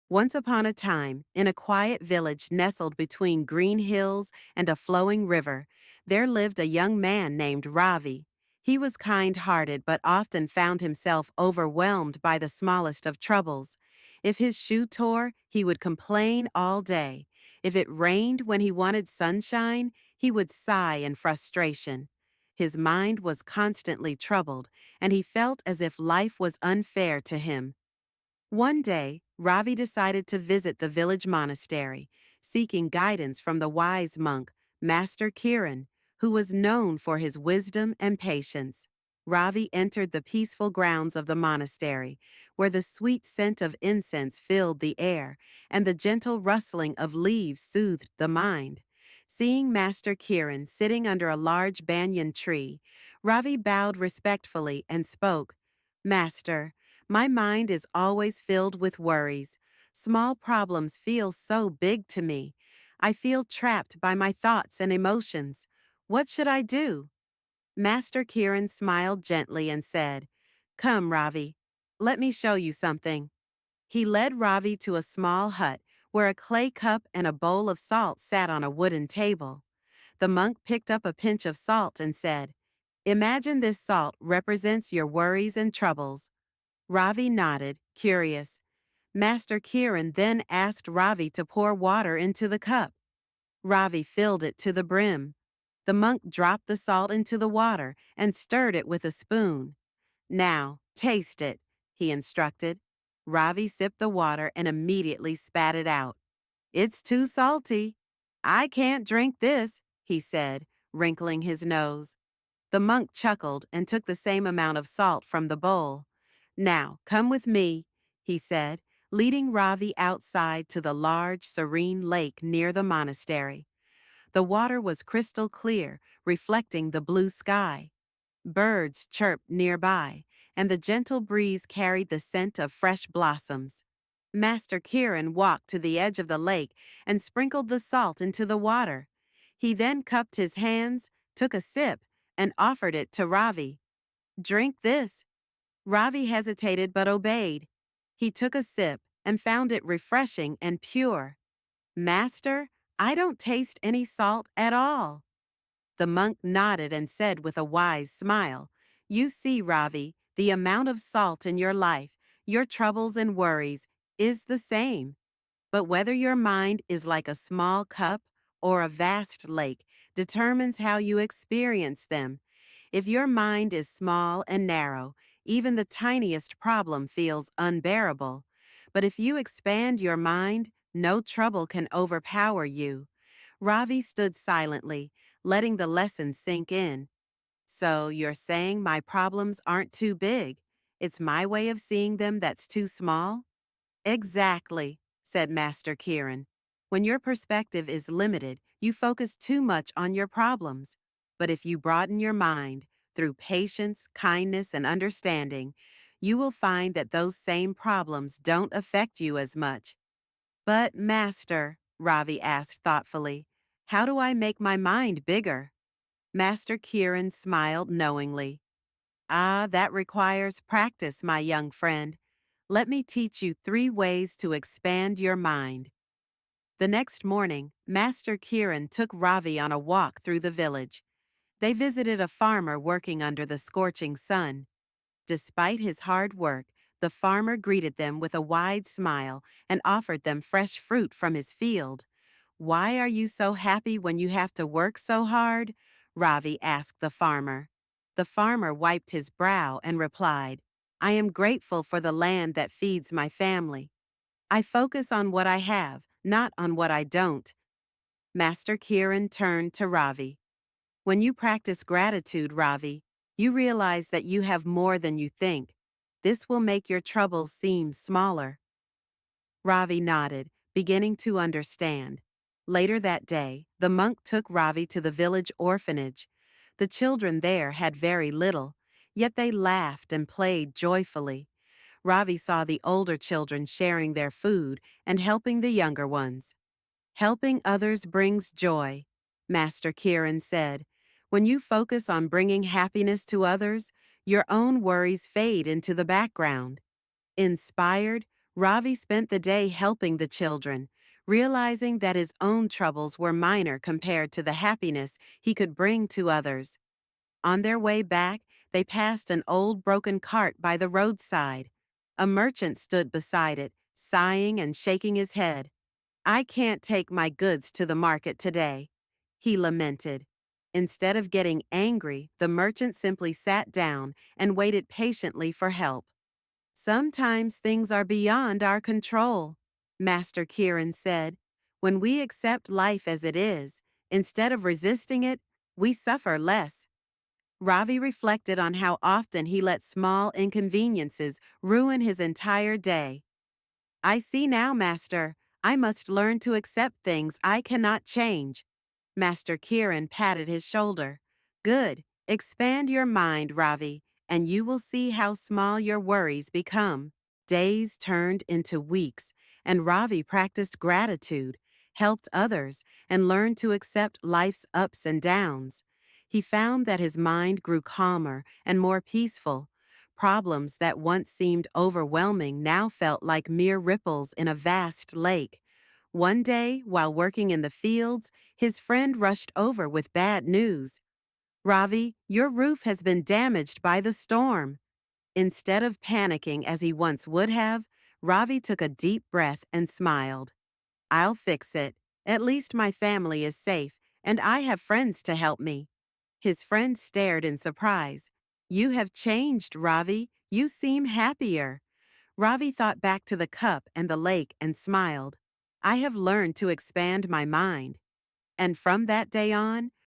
Once upon a time, in a quiet village nestled between green hills and a flowing river, there lived a young man named Ravi. He was kind-hearted but often found himself overwhelmed by the smallest of troubles. If his shoe tore, he would complain all day. If it rained when he wanted sunshine, he would sigh in frustration. His mind was constantly troubled, and he felt as if life was unfair to him. One day, Ravi decided to visit the village monastery, seeking guidance from the wise monk, Master Kiran, who was known for his wisdom and patience. Ravi entered the peaceful grounds of the monastery, where the sweet scent of incense filled the air, and the gentle rustling of leaves soothed the mind. Seeing Master Kiran sitting under a large banyan tree, Ravi bowed respectfully and spoke, "Master, my mind is always filled with worries. Small problems feel so big to me. I feel trapped by my thoughts and emotions. What should I do?" Master Kiran smiled gently and said, "Come, Ravi. Let me show you something." He led Ravi to a small hut where a clay cup and a bowl of salt sat on a wooden table. The monk picked up a pinch of salt and said, "Imagine this salt represents your worries and troubles." Ravi nodded, curious. Master Kiran then asked Ravi to pour water into the cup. Ravi filled it to the brim. The monk dropped the salt into the water and stirred it with a spoon. "Now, taste it," he instructed. Ravi sipped the water and immediately spat it out. "It's too salty. I can't drink this," he said, wrinkling his nose. The monk chuckled and took the same amount of salt from the bowl. "Now, come with me," he said, leading Ravi outside to the large, serene lake near the monastery. The water was crystal clear, reflecting the blue sky. Birds chirped nearby, and the gentle breeze carried the scent of fresh blossoms. Master Kiran walked to the edge of the lake and sprinkled the salt into the water. He then cupped his hands, took a sip, and offered it to Ravi. "Drink this." Ravi hesitated but obeyed. He took a sip and found it refreshing and pure. "Master, I don't taste any salt at all." The monk nodded and said with a wise smile, "You see, Ravi, the amount of salt in your life, your troubles and worries, is the same. But whether your mind is like a small cup or a vast lake determines how you experience them. If your mind is small and narrow, even the tiniest problem feels unbearable. But if you expand your mind, no trouble can overpower you." Ravi stood silently, letting the lesson sink in. "So you're saying my problems aren't too big? It's my way of seeing them that's too small?" "Exactly," said Master Kiran. "When your perspective is limited, you focus too much on your problems. But if you broaden your mind through patience, kindness, and understanding, you will find that those same problems don't affect you as much." "But, Master," Ravi asked thoughtfully, "how do I make my mind bigger?" Master Kiran smiled knowingly. "Ah, that requires practice, my young friend. Let me teach you 3 ways to expand your mind." The next morning, Master Kiran took Ravi on a walk through the village. They visited a farmer working under the scorching sun. Despite his hard work, the farmer greeted them with a wide smile and offered them fresh fruit from his field. "Why are you so happy when you have to work so hard?" Ravi asked the farmer. The farmer wiped his brow and replied, "I am grateful for the land that feeds my family. I focus on what I have, not on what I don't." Master Kiran turned to Ravi. "When you practice gratitude, Ravi, you realize that you have more than you think. This will make your troubles seem smaller." Ravi nodded, beginning to understand. Later that day, the monk took Ravi to the village orphanage. The children there had very little, yet they laughed and played joyfully. Ravi saw the older children sharing their food and helping the younger ones. "Helping others brings joy," Master Kiran said. "When you focus on bringing happiness to others, your own worries fade into the background." Inspired, Ravi spent the day helping the children, realizing that his own troubles were minor compared to the happiness he could bring to others. On their way back, they passed an old broken cart by the roadside. A merchant stood beside it, sighing and shaking his head. I can't take my goods to the market today, he lamented. Instead of getting angry, the merchant simply sat down and waited patiently for help. Sometimes things are beyond our control, Master Kieran said. When we accept life as it is, instead of resisting it, we suffer less. Ravi reflected on how often he let small inconveniences ruin his entire day. I see now, Master. I must learn to accept things I cannot change. Master Kieran patted his shoulder. Good. Expand your mind, Ravi, and you will see how small your worries become. Days turned into weeks, and Ravi practiced gratitude, helped others, and learned to accept life's ups and downs. He found that his mind grew calmer and more peaceful. Problems that once seemed overwhelming now felt like mere ripples in a vast lake. One day, while working in the fields, his friend rushed over with bad news. Ravi, your roof has been damaged by the storm. Instead of panicking as he once would have, Ravi took a deep breath and smiled. I'll fix it. At least my family is safe, and I have friends to help me. His friend stared in surprise. You have changed, Ravi. You seem happier. Ravi thought back to the cup and the lake and smiled. I have learned to expand my mind. And from that day on,